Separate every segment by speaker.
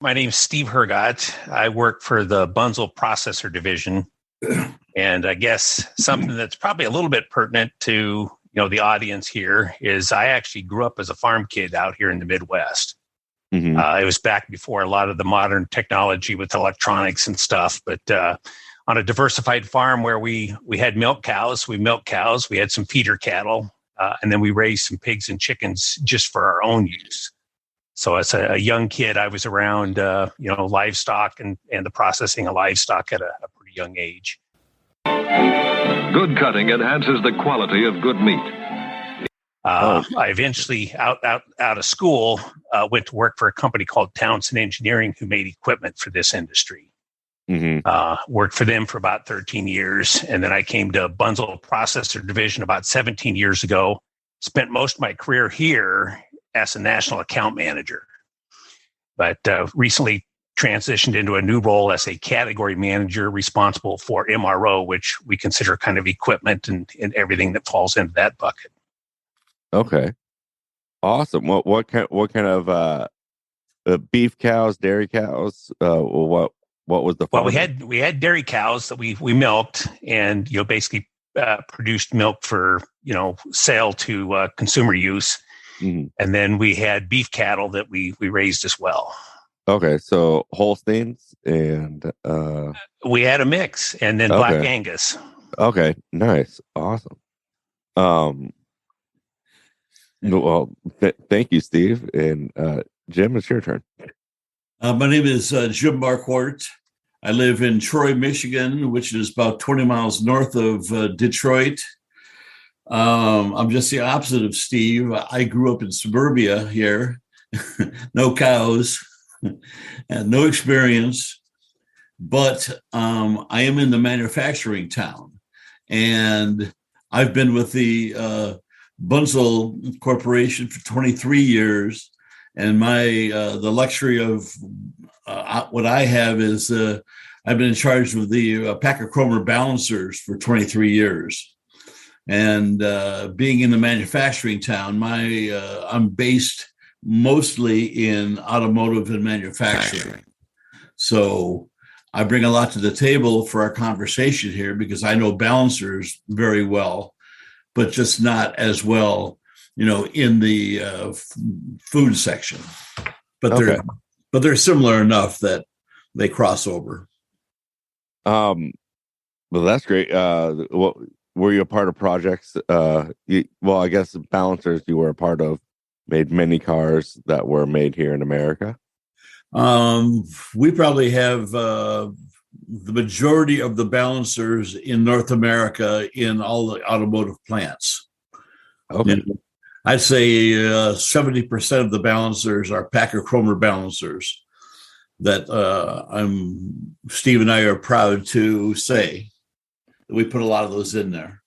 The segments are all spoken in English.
Speaker 1: My name's Steve Hergott. I work for the Bunzl processor division. And I guess something that's probably a little bit pertinent to the audience here is I actually grew up as a farm kid out here in the Midwest.
Speaker 2: Mm-hmm.
Speaker 1: It was back before a lot of the modern technology with electronics and stuff, but on a diversified farm where we had milk cows, we had some feeder cattle, and then we raised some pigs and chickens just for our own use. So as a young kid, I was around, livestock and the processing of livestock at a pretty young age.
Speaker 3: Good cutting enhances the quality of good meat.
Speaker 1: I eventually, out of school, went to work for a company called Townsend Engineering, who made equipment for this industry.
Speaker 2: Mm-hmm.
Speaker 1: Worked for them for about 13 years. And then I came to Bunzl Processor Division about 17 years ago. Spent most of my career here as a national account manager, but recently transitioned into a new role as a category manager responsible for MRO, which we consider kind of equipment and everything that falls into that bucket.
Speaker 2: Okay. Awesome. What kind of beef cows, dairy cows? What was the farm?
Speaker 1: Well, we had dairy cows that we milked and basically produced milk for sale to consumer use.
Speaker 2: Mm-hmm.
Speaker 1: And then we had beef cattle that we raised as well.
Speaker 2: Okay, so Holsteins and
Speaker 1: we had a mix, and then Black Angus.
Speaker 2: Okay, nice, awesome. Well, thank you, Steve, and Jim. It's your turn.
Speaker 4: My name is Jim.Marquardt. I live in Troy, Michigan, which is about 20 miles north of Detroit. I'm just the opposite of Steve. I grew up in suburbia here, no cows, and no experience, but I am in the manufacturing town, and I've been with the Bunzl Corporation for 23 years, and the luxury of what I have is I've been in charge of the Packer Kromer balancers for 23 years. And being in the manufacturing town, I'm based mostly in automotive and manufacturing. So I bring a lot to the table for our conversation here because I know balancers very well, but just not as well, in the food section. But they're similar enough that they cross over.
Speaker 2: Well, that's great. Were you a part of projects? I guess balancers you were a part of made many cars that were made here in America.
Speaker 4: We probably have the majority of the balancers in North America in all the automotive plants.
Speaker 2: Okay.
Speaker 4: And I'd say 70% of the balancers are Packer Kromer balancers that Steve and I are proud to say. We put a lot of those in there.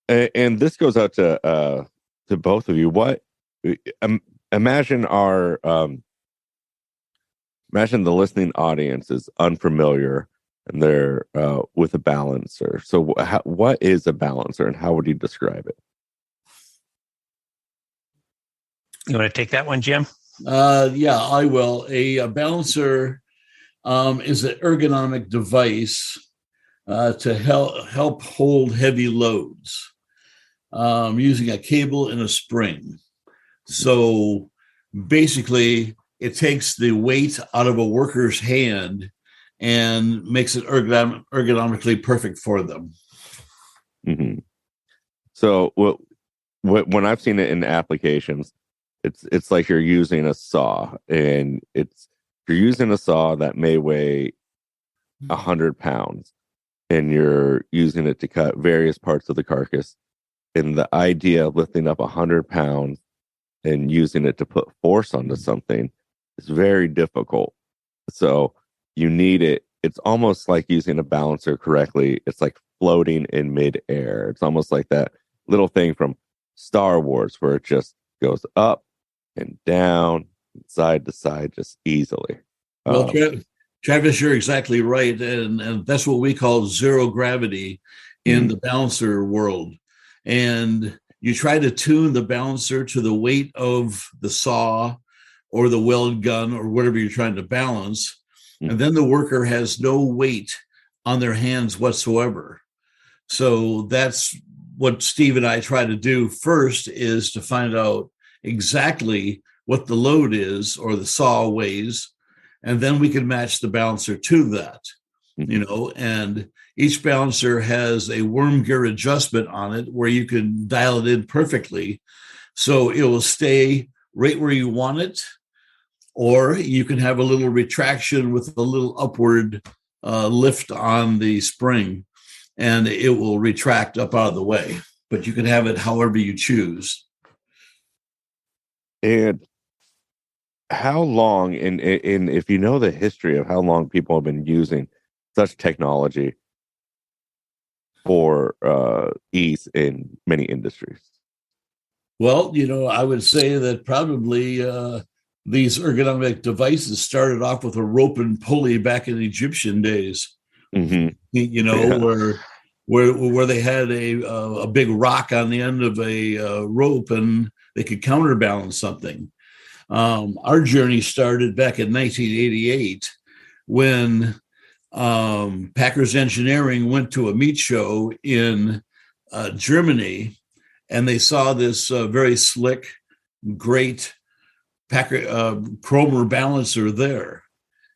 Speaker 2: And this goes out to both of you. What imagine the listening audience is unfamiliar and they're with a balancer. So what is a balancer and how would you describe it?
Speaker 1: You want to take that one, Jim?
Speaker 4: Yeah, I will. A balancer is an ergonomic device to help hold heavy loads using a cable and a spring. So basically, it takes the weight out of a worker's hand and makes it ergonomically perfect for them.
Speaker 2: Mm-hmm. So when I've seen it in applications, it's like you're using a saw, and you're using a saw that may weigh 100 pounds. And you're using it to cut various parts of the carcass. And the idea of lifting up 100 pounds and using it to put force onto something is very difficult. So you need it. It's almost like using a balancer correctly. It's like floating in midair. It's almost like that little thing from Star Wars where it just goes up and down, side to side, just easily.
Speaker 4: Well, Travis, you're exactly right. And that's what we call zero gravity in the balancer world. And you try to tune the balancer to the weight of the saw or the weld gun or whatever you're trying to balance. And then the worker has no weight on their hands whatsoever. So that's what Steve and I try to do first, is to find out exactly what the load is or the saw weighs, and then we can match the balancer to that, and each balancer has a worm gear adjustment on it where you can dial it in perfectly. So it will stay right where you want it, or you can have a little retraction with a little upward lift on the spring, and it will retract up out of the way. But you can have it however you choose.
Speaker 2: And how long, and if you know the history of how long people have been using such technology for ease in many industries?
Speaker 4: Well, I would say that probably these ergonomic devices started off with a rope and pulley back in Egyptian days. Where they had a big rock on the end of a rope, and they could counterbalance something. Our journey started back in 1988 when Packers Engineering went to a meat show in Germany, and they saw this very slick, great Kromer balancer there.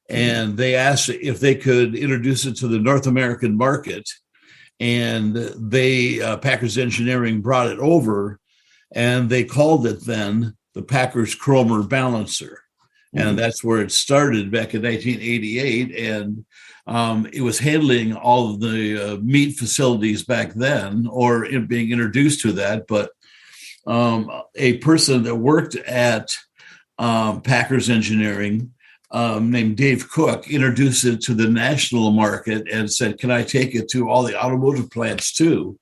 Speaker 4: And they asked if they could introduce it to the North American market. And Packers Engineering brought it over, and they called it then the Packers Kromer balancer. And that's where it started back in 1988. And it was handling all of the meat facilities back then, or being introduced to that. But a person that worked at Packers Engineering named Dave Cook introduced it to the national market and said, can I take it to all the automotive plants too?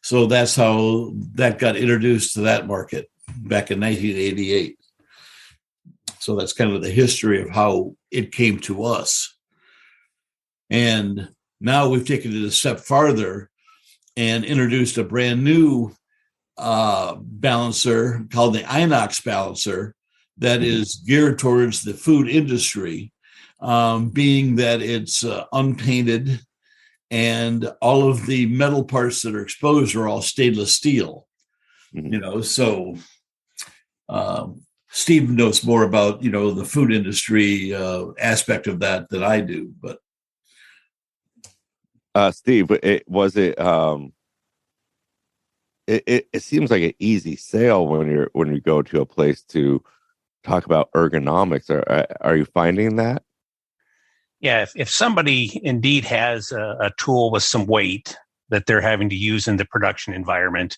Speaker 4: So that's how that got introduced to that market back in 1988. So that's kind of the history of how it came to us. And now we've taken it a step farther and introduced a brand new balancer called the Inox balancer that is geared towards the food industry, being that it's unpainted, and all of the metal parts that are exposed are all stainless steel. So Steve knows more about, the food industry aspect of that than I do. But
Speaker 2: Steve, it seems like an easy sale when you go to a place to talk about ergonomics. Are you finding that?
Speaker 1: Yeah, if somebody indeed has a tool with some weight that they're having to use in the production environment,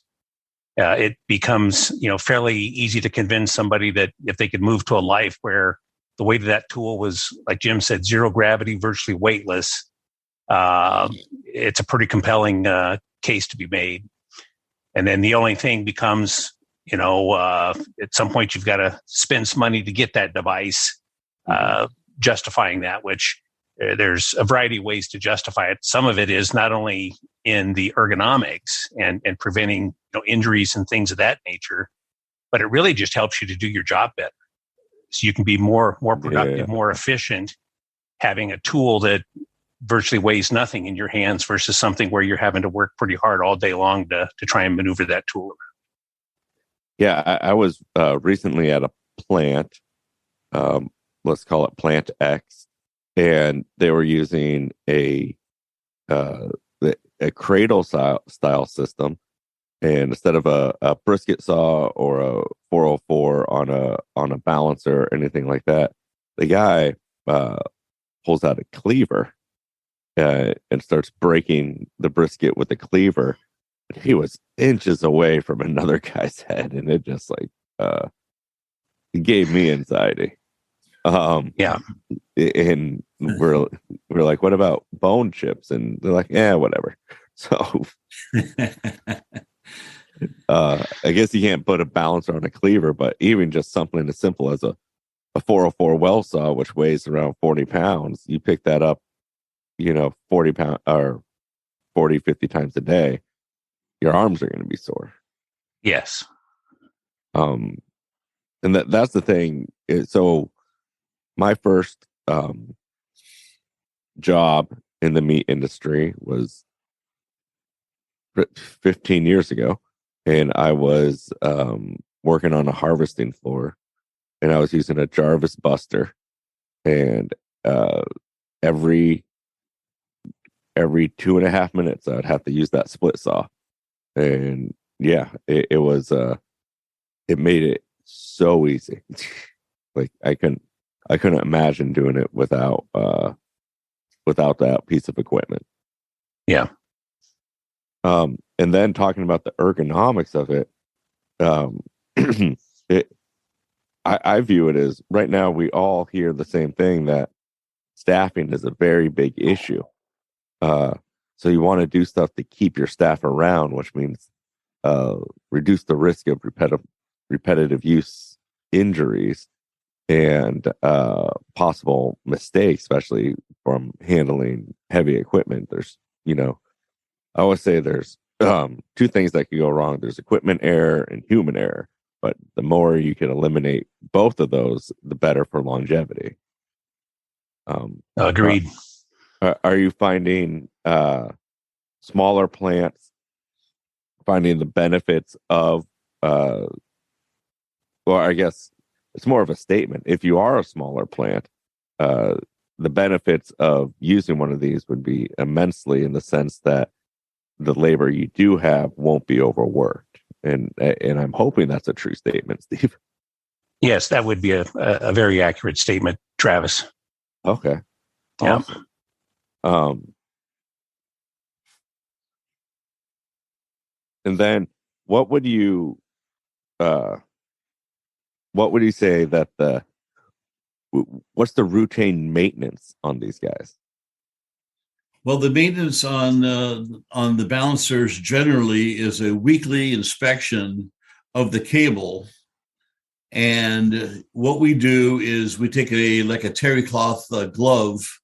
Speaker 1: it becomes fairly easy to convince somebody that if they could move to a life where the weight of that tool was, like Jim said, zero gravity, virtually weightless, it's a pretty compelling case to be made. And then the only thing becomes, at some point you've got to spend some money to get that device, justifying that, which there's a variety of ways to justify it. Some of it is not only in the ergonomics and preventing injuries and things of that nature, but it really just helps you to do your job better. So you can be more productive, more efficient, having a tool that virtually weighs nothing in your hands versus something where you're having to work pretty hard all day long to try and maneuver that tool.
Speaker 2: Yeah, I was recently at a plant, let's call it Plant X, and they were using a cradle style system, and instead of a brisket saw or a 404 on a balancer or anything like that, the guy pulls out a cleaver and starts breaking the brisket with a cleaver. He was inches away from another guy's head, and it just it gave me anxiety.
Speaker 1: Yeah.
Speaker 2: And we're like, what about bone chips? And they're like, yeah, whatever. So I guess you can't put a balancer on a cleaver, but even just something as simple as a 404 well saw, which weighs around 40 pounds, you pick that up, 40 pounds or 40, 50 times a day, your arms are going to be sore.
Speaker 1: Yes.
Speaker 2: And that's the thing. So my first job in the meat industry was 15 years ago, and I was working on a harvesting floor, and I was using a Jarvis Buster, and every 2.5 minutes I'd have to use that split saw. And yeah, it was it made it so easy. Like I couldn't imagine doing it without that piece of equipment.
Speaker 1: Yeah.
Speaker 2: And then talking about the ergonomics of it, I view it as, right now we all hear the same thing, that staffing is a very big issue. So you want to do stuff to keep your staff around, which means reduce the risk of repetitive use injuries and possible mistakes, especially from handling heavy equipment. There's, I always say there's two things that could go wrong. There's equipment error and human error, but the more you can eliminate both of those, the better for longevity.
Speaker 1: Agreed.
Speaker 2: Are you finding smaller plants finding the benefits of well, I guess it's more of a statement. If you are a smaller plant, the benefits of using one of these would be immensely, in the sense that the labor you do have won't be overworked. And I'm hoping that's a true statement, Steve.
Speaker 1: Yes, that would be a very accurate statement, Travis.
Speaker 2: Okay.
Speaker 1: Yeah.
Speaker 2: Awesome. And then what would you say that what's the routine maintenance on these guys?
Speaker 4: Well, the maintenance on the balancers generally is a weekly inspection of the cable. And what we do is we take a terry cloth glove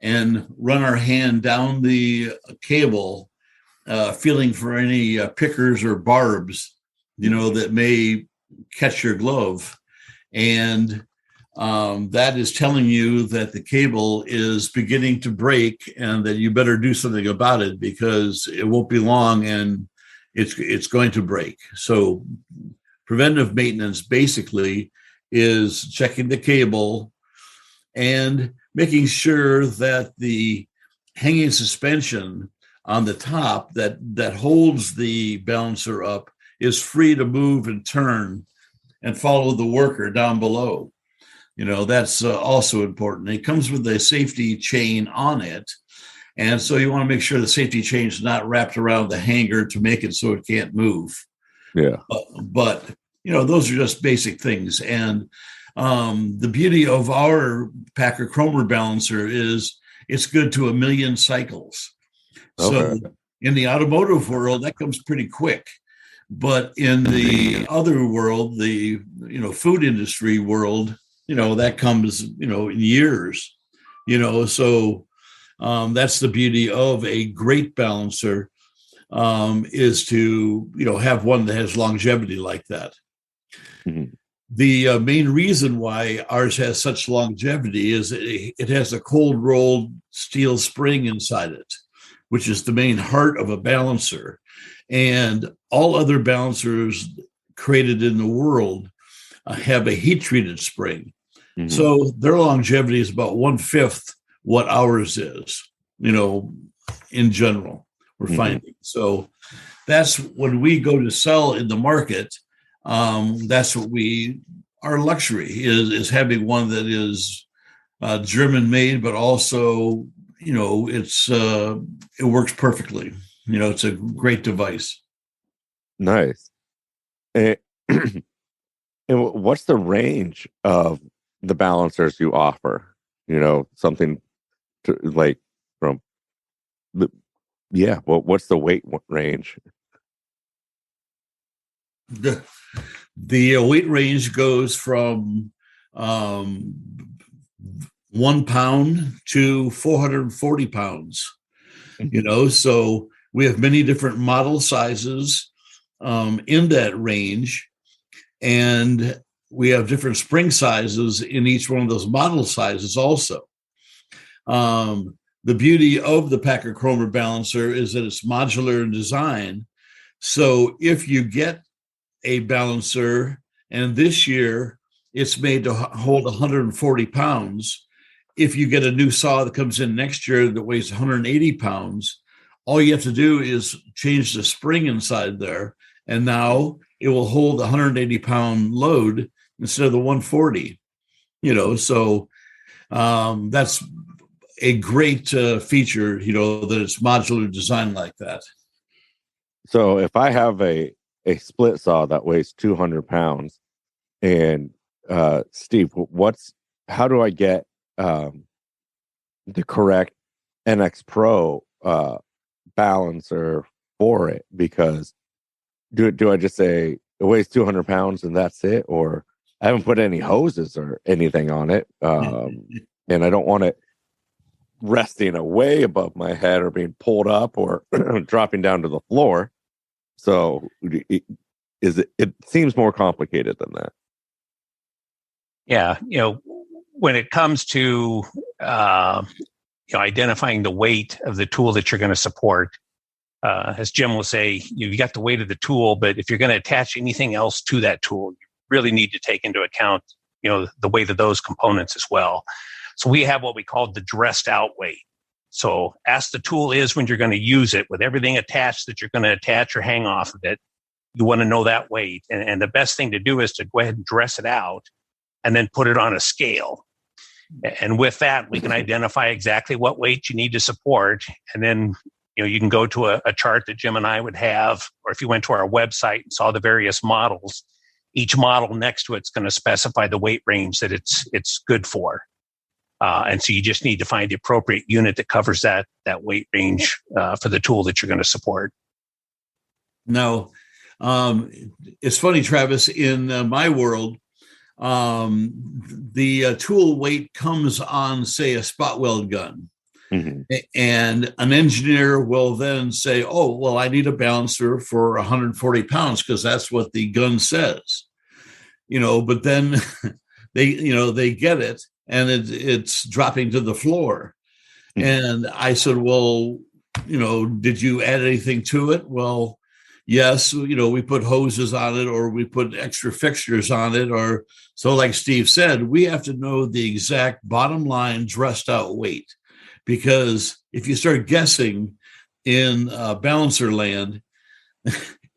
Speaker 4: and run our hand down the cable, feeling for any pickers or barbs, that may catch your glove. And that is telling you that the cable is beginning to break and that you better do something about it, because it won't be long and it's going to break. So preventive maintenance basically is checking the cable and making sure that the hanging suspension on the top that holds the balancer up is free to move and turn and follow the worker down below. That's also important. It comes with a safety chain on it. And so you want to make sure the safety chain is not wrapped around the hanger to make it so it can't move.
Speaker 2: Yeah.
Speaker 4: But those are just basic things. And the beauty of our Packer Kromer balancer is it's good to 1 million cycles.
Speaker 2: Okay.
Speaker 4: So in the automotive world, that comes pretty quick. But in the other world, the food industry world, that comes in years. So that's the beauty of a great balancer, is to have one that has longevity like that.
Speaker 2: Mm-hmm.
Speaker 4: The main reason why ours has such longevity is it has a cold rolled steel spring inside it, which is the main heart of a balancer. And all other balancers created in the world have a heat treated spring. Mm-hmm. So their longevity is about 1/5 what ours is, in general, we're mm-hmm. finding. So that's when we go to sell in the market. That's what our luxury is having one that is German made, but also, it works perfectly. It's a great device.
Speaker 2: Nice. And what's the range of the balancers you offer? Something to, like, from what's the weight range?
Speaker 4: The weight range goes from 1 pound to 440 pounds. So we have many different model sizes in that range. And we have different spring sizes in each one of those model sizes also. The beauty of the Packard Kromer balancer is that it's modular in design. So if you get a balancer, and this year it's made to hold 140 pounds, if you get a new saw that comes in next year that weighs 180 pounds, all you have to do is change the spring inside there, and now it will hold a 180-pound load instead of the 140. So that's a great feature, that it's modular design like that.
Speaker 2: So if I have a split saw that weighs 200 pounds, and Steve, how do I get the correct NX Pro balancer for it? Because do I just say it weighs 200 pounds and that's it? Or I haven't put any hoses or anything on it, and I don't want it resting away above my head or being pulled up or dropping down to the floor. So it seems more complicated than that.
Speaker 1: Yeah. When it comes to, identifying the weight of the tool that you're going to support, as Jim will say, you got the weight of the tool, but if you're going to attach anything else to that tool, you really need to take into account, the weight of those components as well. So we have what we call the dressed out weight. So as the tool is when you're going to use it, with everything attached that you're going to attach or hang off of it, you want to know that weight. And the best thing to do is to go ahead and dress it out and then put it on a scale. And with that, we can identify exactly what weight you need to support. And then, you can go to a chart that Jim and I would have, or if you went to our website and saw the various models, each model next to it's going to specify the weight range that it's good for. And so you just need to find the appropriate unit that covers that weight range for the tool that you're going to support.
Speaker 4: Now, it's funny, Travis, in my world, the tool weight comes on, say, a spot weld gun. Mm-hmm. And an engineer will then say, oh, well, I need a balancer for 140 pounds because that's what the gun says. But then they get it and it's dropping to the floor. Mm-hmm. And I said, well, did you add anything to it? Well, yes, we put hoses on it, or we put extra fixtures on it, or so like Steve said, we have to know the exact bottom line dressed out weight, because if you start guessing in balancer land,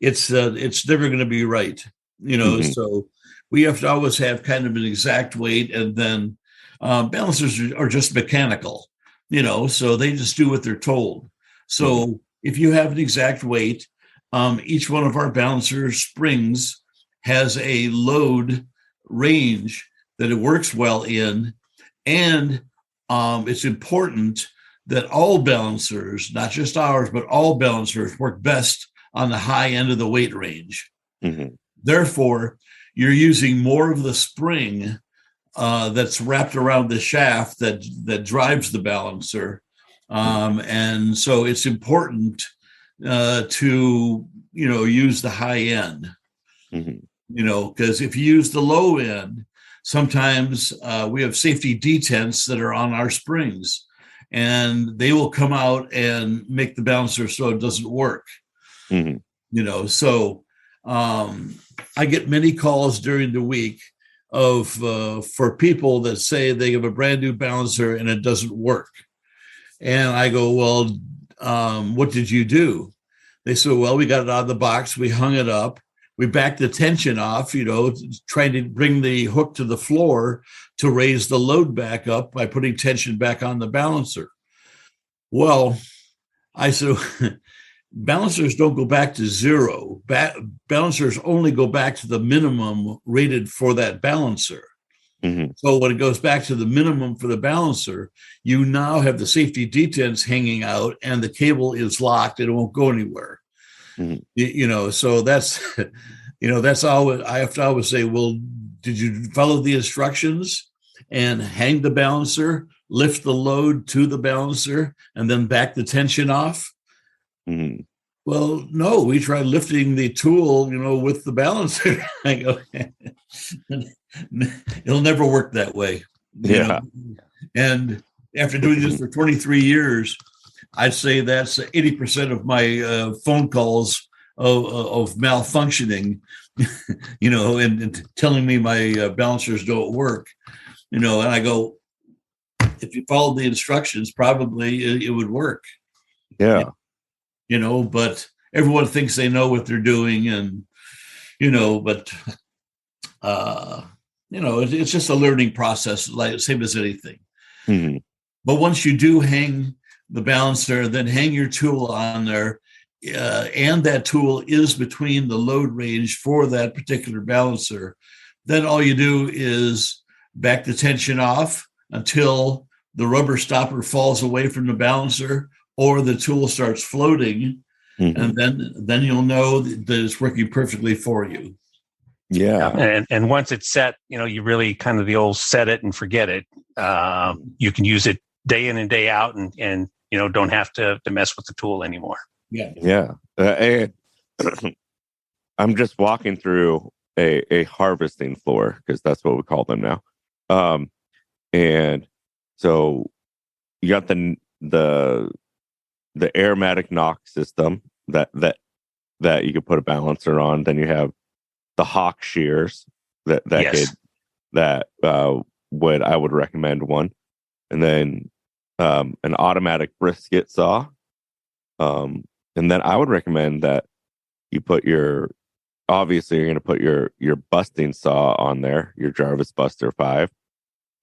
Speaker 4: it's never going to be right, Mm-hmm. So we have to always have kind of an exact weight, and then balancers are just mechanical, so they just do what they're told. So mm-hmm. If you have an exact weight, each one of our balancer springs has a load range that it works well in. And it's important that all balancers, not just ours, but all balancers work best on the high end of the weight range. Mm-hmm. Therefore, you're using more of the spring that's wrapped around the shaft that drives the balancer. And so it's important to use the high end, mm-hmm. Because if you use the low end, sometimes we have safety detents that are on our springs, and they will come out and make the balancer so it doesn't work. Mm-hmm. So I get many calls during the week for people that say they have a brand new balancer and it doesn't work. And I go, well, what did you do? They said, well, we got it out of the box. We hung it up. We backed the tension off, trying to bring the hook to the floor to raise the load back up by putting tension back on the balancer. Well, I said, balancers don't go back to zero. Balancers only go back to the minimum rated for that balancer. Mm-hmm. So when it goes back to the minimum for the balancer, you now have the safety detents hanging out and the cable is locked and it won't go anywhere. Mm-hmm. So that's, that's always, I have to always say, well, did you follow the instructions and hang the balancer, lift the load to the balancer, and then back the tension off? Mm-hmm. Well, no, we tried lifting the tool, with the balancer. I go, It'll never work that way. You know? And after doing this for 23 years, I'd say that's 80% of my phone calls of malfunctioning, and telling me my balancers don't work, and I go, if you followed the instructions, probably it would work.
Speaker 2: Yeah.
Speaker 4: But everyone thinks they know what they're doing, and, but, it's just a learning process, like same as anything.
Speaker 2: Mm-hmm.
Speaker 4: But once you do hang the balancer, then hang your tool on there, and that tool is between the load range for that particular balancer. Then all you do is back the tension off until the rubber stopper falls away from the balancer or the tool starts floating, and then you'll know that it's working perfectly for you.
Speaker 2: Yeah.
Speaker 1: And once it's set, you really kind of the old set it and forget it. You can use it day in and day out, and don't have to mess with the tool anymore.
Speaker 2: Yeah. And I'm just walking through a harvesting floor, because that's what we call them now. And so you got the aromatic knock system that you could put a balancer on. Then you have the Hawk shears I would recommend one, and then an automatic brisket saw. And then I would recommend that you put you're going to put your busting saw on there, your Jarvis Buster 5.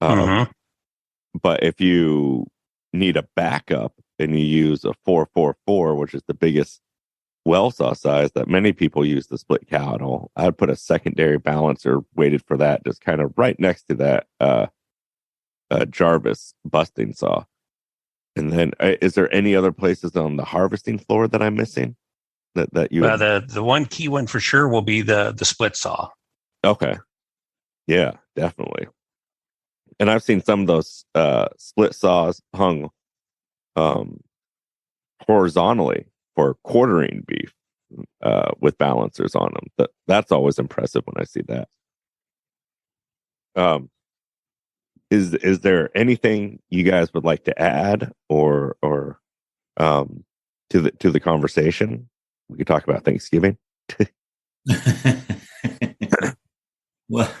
Speaker 2: But if you need a backup and you use a 444, which is the biggest well saw size that many people use the split cowbell, I'd put a secondary balancer weighted for that, just kind of right next to that Jarvis busting saw. And then, is there any other places on the harvesting floor that I'm missing? That you?
Speaker 1: The one key one for sure will be the split saw.
Speaker 2: Okay, yeah, definitely. And I've seen some of those split saws hung horizontally for quartering beef with balancers on them. That's always impressive when I see that. Is there anything you guys would like to add or to the conversation? We could talk about Thanksgiving.
Speaker 4: Well,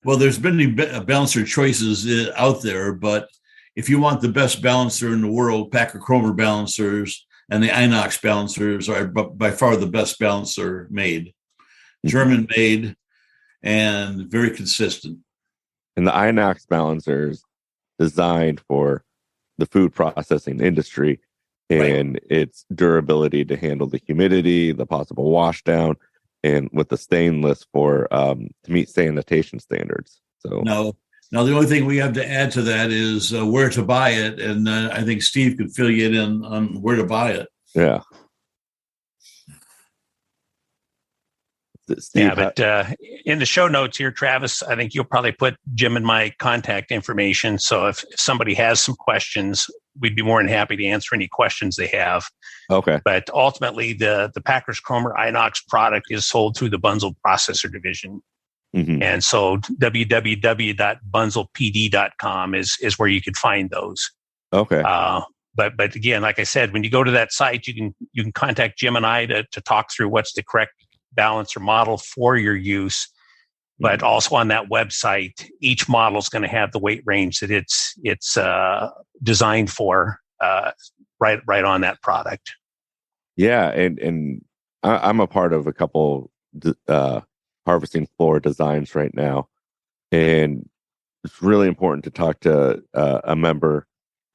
Speaker 4: there's many balancer choices out there, but if you want the best balancer in the world, Packer Kromer balancers and the Inox balancers are by far the best balancer made. German made and very consistent.
Speaker 2: And the Inox balancers designed for the food processing industry and its durability to handle the humidity, the possible wash down, and with the stainless for to meet sanitation standards. So
Speaker 4: now the only thing we have to add to that is where to buy it, and I think Steve could fill you in on where to buy it.
Speaker 2: Yeah.
Speaker 1: Steve, but in the show notes here, Travis, I think you'll probably put Jim and my contact information. So if somebody has some questions, we'd be more than happy to answer any questions they have.
Speaker 2: Okay.
Speaker 1: But ultimately, the Packers Kromer Inox product is sold through the Bunzl processor division. And so www.bunzlpd.com is where you could find those.
Speaker 2: Okay.
Speaker 1: But again, like I said, when you go to that site, you can contact Jim and I to talk through what's the correct balancer model for your use. But also on that website, each model is going to have the weight range that it's designed for, right on that product.
Speaker 2: Yeah, and I'm a part of a couple harvesting floor designs right now, and it's really important to talk to a member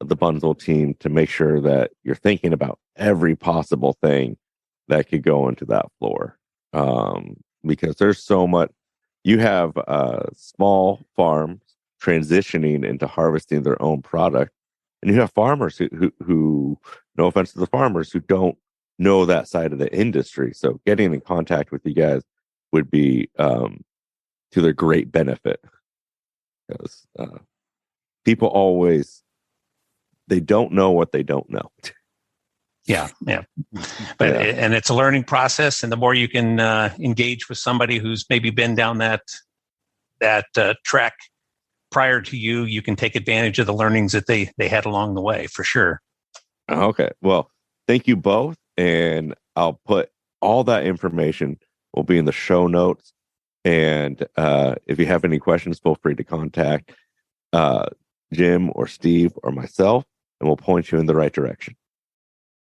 Speaker 2: of the Bunzl team to make sure that you're thinking about every possible thing that could go into that floor, because there's so much. You have small farms transitioning into harvesting their own product, and you have farmers who, no offense to the farmers, who don't know that side of the industry. So getting in contact with you guys would be to their great benefit, because people always, they don't know what they don't know.
Speaker 1: Yeah. But and it's a learning process, and the more you can engage with somebody who's maybe been down that that track prior to you, you can take advantage of the learnings that they had along the way, for sure.
Speaker 2: Okay. Well, thank you both. And I'll put all that information will be in the show notes. And if you have any questions, feel free to contact Jim or Steve or myself, and we'll point you in the right direction.